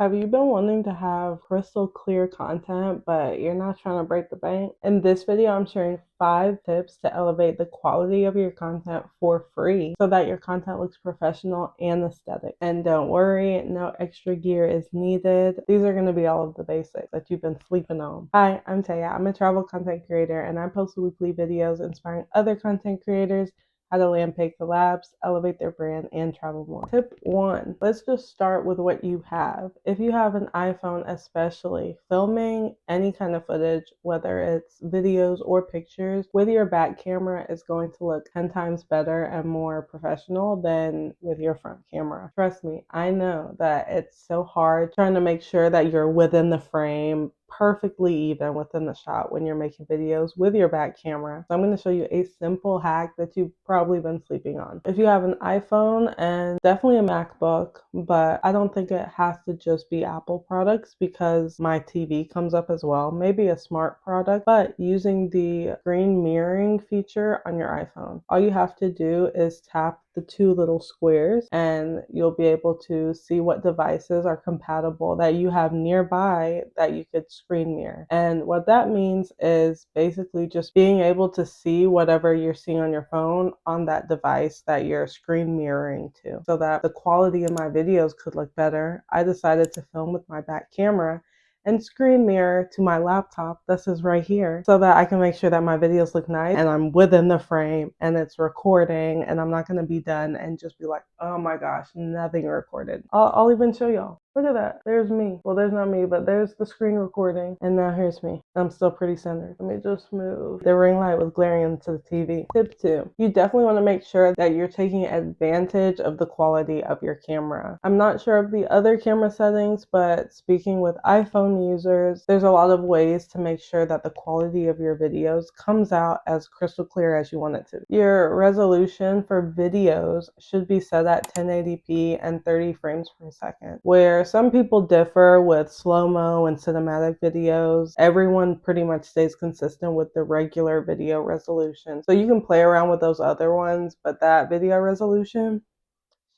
Have you been wanting to have crystal clear content, but you're not trying to break the bank? In this video, I'm sharing 5 tips to elevate the quality of your content for free so that your content looks professional and aesthetic. And don't worry, no extra gear is needed. These are going to be all of the basics that you've been sleeping on. Hi, I'm Taya. I'm a travel content creator and I post weekly videos inspiring other content creators how to land paid collabs, elevate their brand, and travel more. Tip 1, let's just start with what you have. If you have an iPhone especially, filming any kind of footage, whether it's videos or pictures, with your back camera is going to look 10 times better and more professional than with your front camera. Trust me, I know that it's so hard trying to make sure that you're within the frame, perfectly even within the shot when you're making videos with your back camera. So I'm going to show you a simple hack that you've probably been sleeping on. If you have an iPhone and definitely a MacBook, but I don't think it has to just be Apple products because my TV comes up as well, maybe a smart product, but using the screen mirroring feature on your iPhone. All you have to do is tap the 2 little squares and you'll be able to see what devices are compatible that you have nearby that you could screen mirror. And what that means is basically just being able to see whatever you're seeing on your phone on that device that you're screen mirroring to, so that the quality of my videos could look better. I decided to film with my back camera and screen mirror to my laptop. This is right here, so that I can make sure that my videos look nice and I'm within the frame and it's recording and I'm not going to be done and just be like, oh my gosh, nothing recorded. I'll even show y'all. Look at that. There's me. Well, there's not me, but there's the screen recording. And now here's me. I'm still pretty centered. Let me just move. The ring light was glaring into the TV. Tip 2. You definitely want to make sure that you're taking advantage of the quality of your camera. I'm not sure of the other camera settings, but speaking with iPhone users, there's a lot of ways to make sure that the quality of your videos comes out as crystal clear as you want it to. Your resolution for videos should be set at 1080p and 30 frames per second, where some people differ with slow-mo and cinematic videos. Everyone pretty much stays consistent with the regular video resolution. So you can play around with those other ones, but that video resolution,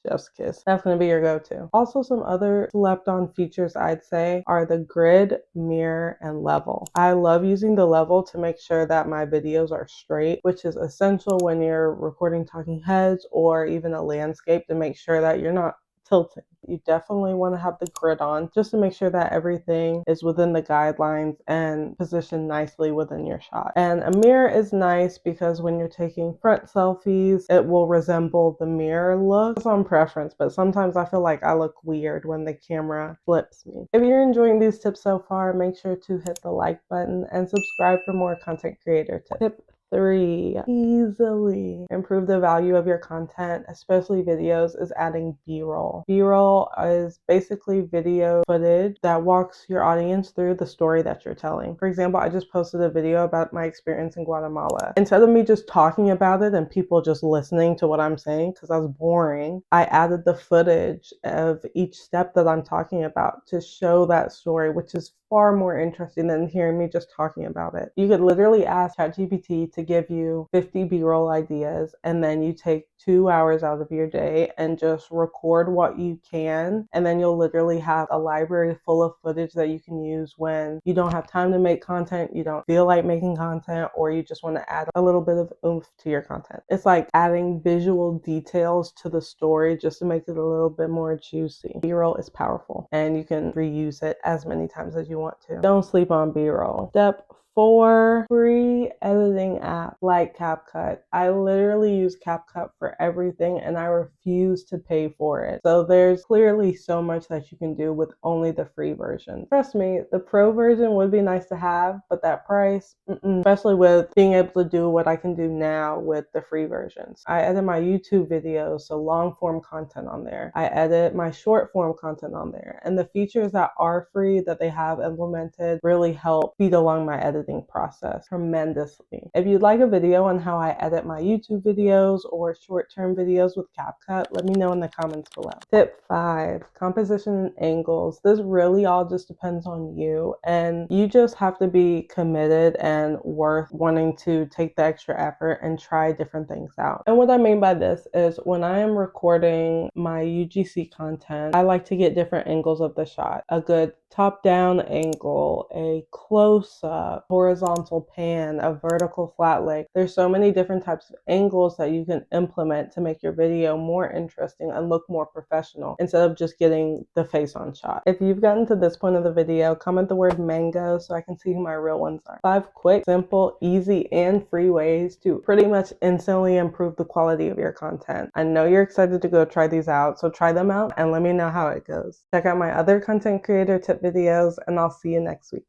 chef's kiss. That's going to be your go-to. Also, some other slept on features I'd say are the grid, mirror, and level. I love using the level to make sure that my videos are straight, which is essential when you're recording talking heads or even a landscape, to make sure that you're not tilting. You definitely want to have the grid on just to make sure that everything is within the guidelines and positioned nicely within your shot. And a mirror is nice because when you're taking front selfies, it will resemble the mirror look. It's on preference, but sometimes I feel like I look weird when the camera flips me. If you're enjoying these tips so far, make sure to hit the like button and subscribe for more content creator tips. Tip 3, easily improve the value of your content, especially videos, is adding B-roll. B-roll is basically video footage that walks your audience through the story that you're telling. For example, I just posted a video about my experience in Guatemala. Instead of me just talking about it and people just listening to what I'm saying because I was boring, I added the footage of each step that I'm talking about to show that story, which is far more interesting than hearing me just talking about it. You could literally ask ChatGPT to give you 50 B-roll ideas, and then you take 2 hours out of your day and just record what you can, and then you'll literally have a library full of footage that you can use when you don't have time to make content, you don't feel like making content, or you just want to add a little bit of oomph to your content. It's like adding visual details to the story just to make it a little bit more juicy. B-roll is powerful and you can reuse it as many times as you want to. Don't sleep on B-roll. Step 4, free editing app like CapCut. I literally use CapCut for everything and I refuse to pay for it. So there's clearly so much that you can do with only the free version. Trust me, the pro version would be nice to have, but that price, especially with being able to do what I can do now with the free versions. I edit my YouTube videos, so long form content on there. I edit my short form content on there. And the features that are free that they have implemented really help speed along my editing editing process tremendously. If you'd like a video on how I edit my YouTube videos or short-term videos with CapCut, let me know in the comments below. Tip 5, composition and angles. This really all just depends on you, and you just have to be committed and worth wanting to take the extra effort and try different things out. And what I mean by this is when I am recording my UGC content, I like to get different angles of the shot. A good top-down angle, a close-up, horizontal pan, a vertical flat lay. There's so many different types of angles that you can implement to make your video more interesting and look more professional instead of just getting the face on shot. If you've gotten to this point of the video, comment the word mango so I can see who my real ones are. 5 quick, simple, easy, and free ways to pretty much instantly improve the quality of your content. I know you're excited to go try these out, so try them out and let me know how it goes. Check out my other content creator tip videos, and I'll see you next week.